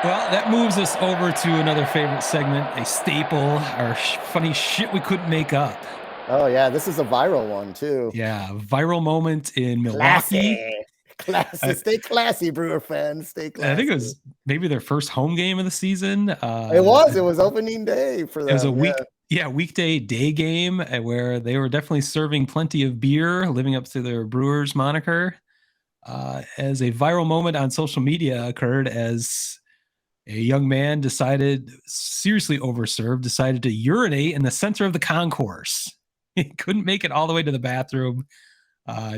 Well, that moves us over to another favorite segment, a staple, our funny shit we couldn't make up. Oh yeah, this is a viral one too. Yeah, viral moment in Milwaukee. Classy. Classy. I, Stay classy, Brewer fans. Stay I think it classy. was maybe their first home game of the season. It was. It was opening day for It was a them. Yeah. weekday day game where they were definitely serving plenty of beer, living up to their Brewers moniker. As a viral moment on social media occurred as a young man seriously overserved, decided to urinate in the center of the concourse. He couldn't make it all the way to the bathroom.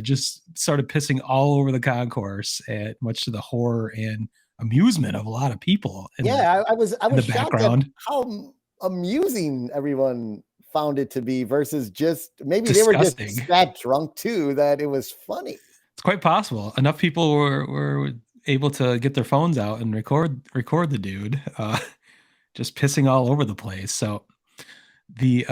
Just started pissing all over the concourse, much to the horror and amusement of a lot of people Yeah, I in the was shocked at background. how amusing everyone found it to be versus just maybe they were just Disgusting. that drunk too that it was funny. It's quite possible. Enough people were able to get their phones out and record the dude just pissing all over the place. So the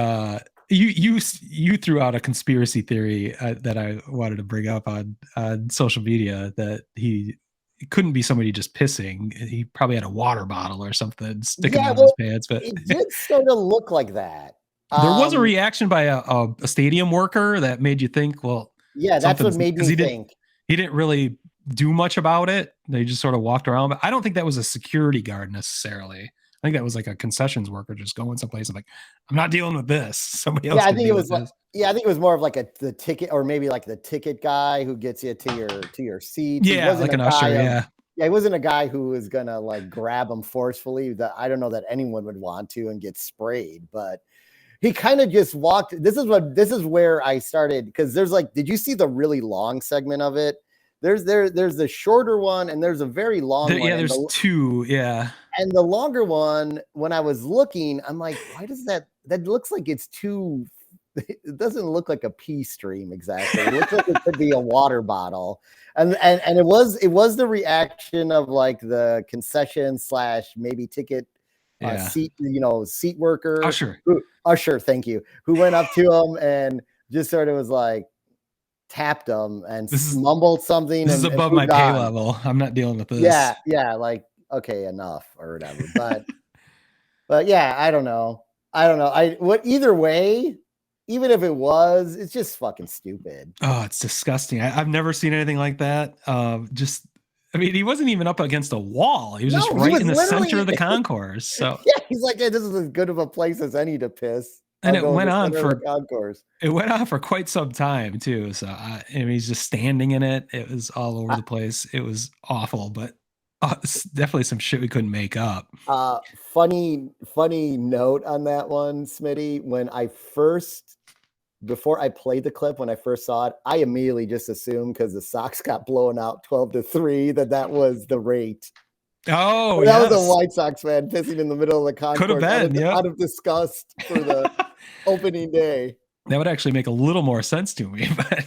you threw out a conspiracy theory that I wanted to bring up on social media that it couldn't be somebody just pissing. He probably had a water bottle or something sticking Yeah, out of his well, pants. But it did sort of look like that. there was a Um, reaction by a stadium worker that made you think, well, yeah, that's what something's made because me think. he didn't really do much about it. They just sort of walked around. But I don't think that was a security guard necessarily. I think that was like a concessions worker just going someplace and like, I'm not dealing with this. Somebody Yeah, else I can think it deal was with like this. yeah, I think it was more of like the ticket or maybe like the ticket guy who gets you to your seats. He Yeah, wasn't like a an guy usher. of Yeah. yeah, he wasn't a guy who was gonna like grab him forcefully. That I don't know that anyone would want to and get sprayed, but he kind of just walked. This is where I started because there's like, did you see the really long segment of it? There's the shorter one and there's a very long one, Yeah, there's two. Yeah. and the longer one, when I was looking, I'm like, why does that looks like it's too it doesn't look like a pee stream exactly. It looks like it could be a water bottle. And it was the reaction of like the concession slash maybe ticket Yeah. seat, seat worker Usher. who usher, thank you, who went up to him and just sort of was like tapped him and This is mumbled something this is and above my moved pay on. level. I'm not dealing with this. Yeah, like okay, enough or whatever. But yeah, I don't know. I don't know. I what either way, even if it was, it's just fucking stupid. Oh, it's disgusting. I've never seen anything like that. Just, I mean, he wasn't even up against a wall. He was just No, he right was in the center literally of the concourse. So, yeah, he's like, hey, this is as good of a place as any to piss. and I'll go in the center of the concourse. it went on for quite some time too. So, I mean, he's just standing in it. It was all over the place. It was awful, but it's definitely some shit we couldn't make up. Funny note on that one, Smitty. When I first before I played the clip, when I first saw it, I immediately just assumed because the Sox got blown out 12-3 that was the rate. Oh, That was a yes. White Sox fan pissing in the middle of the Could have concourse been. out Yep. of disgust for the opening day. That would actually make a little more sense to me, but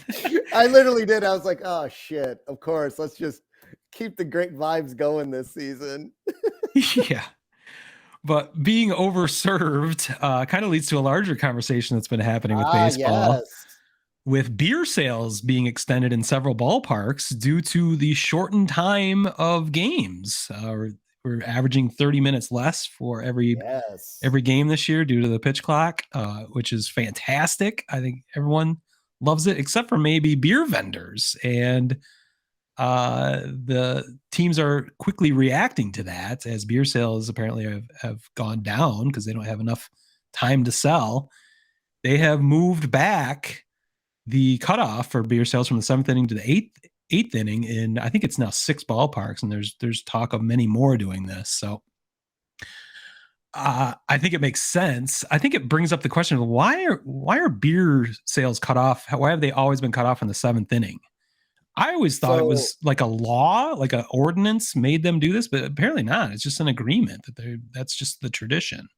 I literally did. I was like, oh shit, of course. Let's just keep the great vibes going this season. yeah. But being overserved kind of leads to a larger conversation that's been happening with baseball, Yes. with beer sales being extended in several ballparks due to the shortened time of games. We're averaging 30 minutes less for Yes. every game this year due to the pitch clock, which is fantastic. I think everyone loves it, except for maybe beer vendors. And the teams are quickly reacting to that as beer sales apparently have gone down because they don't have enough time to sell. They have moved back the cutoff for beer sales from the seventh inning to the eighth inning in, I think it's now 6 ballparks, and there's talk of many more doing this. So I think it makes sense. I think it brings up the question of why are beer sales cut off? Why have they always been cut off in the seventh inning? I always thought it So was like a law, like an ordinance made them do this, but apparently not. It's just an agreement that's just the tradition.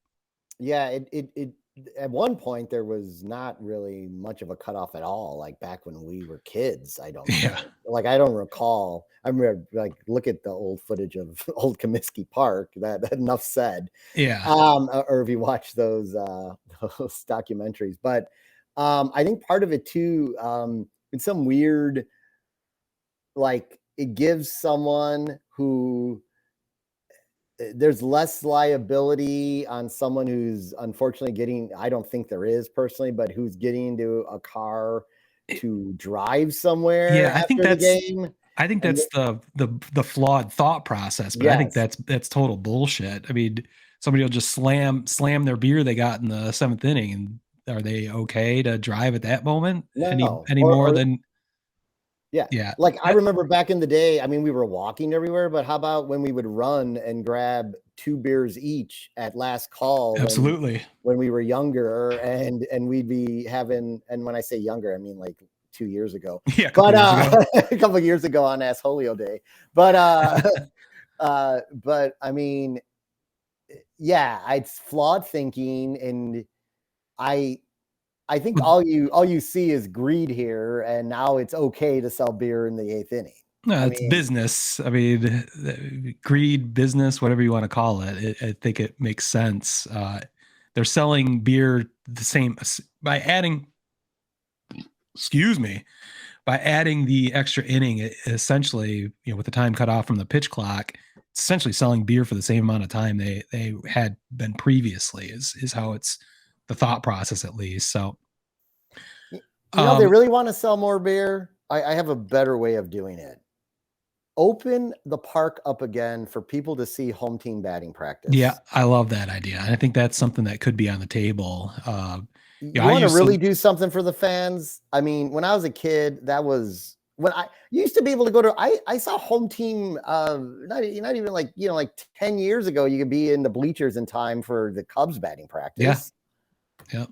yeah, it at one point there was not really much of a cutoff at all, like back when we were kids, I don't Yeah. think. Like I don't recall. I remember like look at the old footage of old Comiskey Park, that enough said. Yeah. Or if you watch those those documentaries. But I think part of it too, in some weird like it gives someone who there's less liability on someone who's unfortunately getting, I don't think there is personally, but who's getting into a car to drive somewhere Yeah, after the game. I think And that's the flawed thought process, but I think yes, that's total bullshit. I mean, somebody will just slam their beer they got in the seventh inning, and are they okay to drive at that moment no, any more or than yeah. yeah? Like I remember back in the day, I mean, we were walking everywhere, but how about when we would run and grab 2 beers each at last call Absolutely. when we were younger and we'd be having, and when I say younger, I mean like 2 years ago, Yeah, a couple but years ago. a couple of years ago on Asholio Day. But but I mean, yeah, it's flawed thinking, and I I think all you see is greed here, and now it's okay to sell beer in the eighth inning. No, I it's mean, business. I mean, greed, business, whatever you want to call it. I think it makes sense. They're selling beer the same by adding, excuse me, by adding the extra inning. Essentially, with the time cut off from the pitch clock, it's essentially selling beer for the same amount of time they had been previously. Is how it's the thought process, at least. So, they um, really want to sell more beer. I have a better way of doing it. Open the park up again for people to see home team batting yeah, practice. I love that idea. I think that's something that could be on the table. You I want to used really to, do something for the fans? I mean, when I was a kid, that was when I used to be able to go to. I saw home team. Not even like like 10 years ago, you could be in the bleachers in time for the Cubs batting yeah, practice. yeah.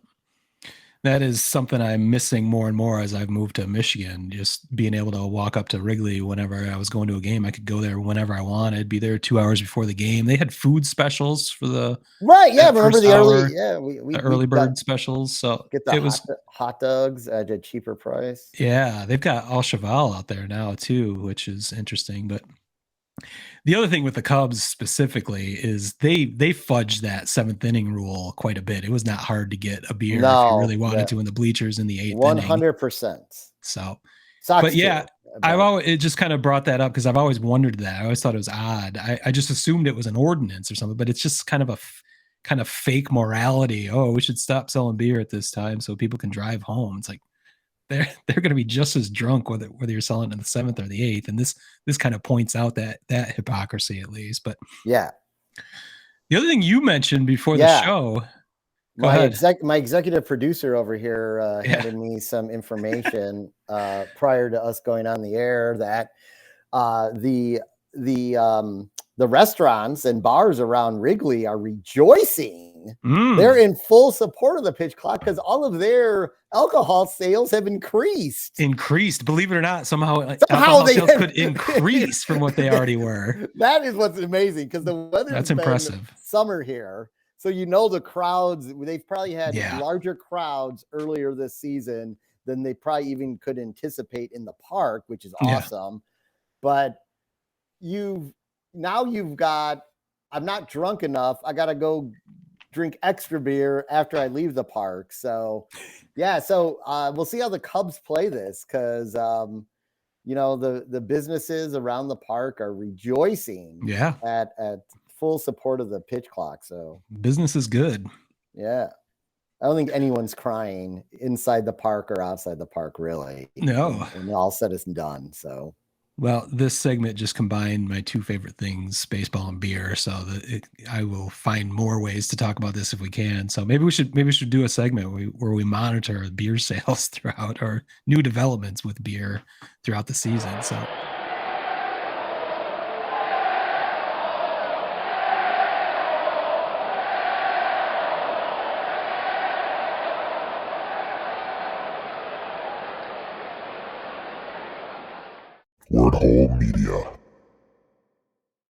That is something I'm missing more and more as I've moved to Michigan. Just being able to walk up to Wrigley whenever I was going to a game. I could go there whenever I wanted, be there 2 hours before the game. They had food specials for Right? Yeah. that Remember first the early? hour, Yeah, the we early got bird specials. So get the it was, hot dogs at a cheaper price. yeah, they've got Al Cheval out there now too, which is interesting. But the other thing with the Cubs specifically is they fudged that seventh inning rule quite a bit. It was not hard to get a beer if you really No, wanted the to in the bleachers in the eighth inning. 100%. So, but Sox yeah, too, but it just kind of brought that up because I've always wondered that. I always thought it was odd. I just assumed it was an ordinance or something, but it's just kind of kind of fake morality. Oh, we should stop selling beer at this time so people can drive home. It's like they're going to be just as drunk whether you're selling in the seventh or the eighth, and this kind of points out that hypocrisy at least. But yeah, the other thing you mentioned before the yeah. show, go ahead. My executive producer over here Yeah. handed me some information prior to us going on the air that uh, the the the restaurants and bars around Wrigley are rejoicing. They're Mm. in full support of the pitch clock because all of their alcohol sales have increased. Increased, believe it or not, somehow Somehow alcohol they sales have, could increase from what they already were. that is what's amazing because the weather's That's been impressive. summer here. So the crowds, they've probably had Yeah. larger crowds earlier this season than they probably even could anticipate in the park, which is Yeah. awesome. But you've got, I'm not drunk enough. I got to go drink extra beer after I leave the park. So yeah, so we'll see how the Cubs play this because the businesses around the park are rejoicing Yeah. at full support of the pitch clock. So Business is good. yeah, I don't think anyone's crying inside the park or outside the park really No. when all said is done. So Well, this segment just combined my two favorite things, baseball and beer. So I will find more ways to talk about this if we can. So maybe we should do a segment where we monitor beer sales throughout or new developments with beer throughout the season. So Word Hole Media.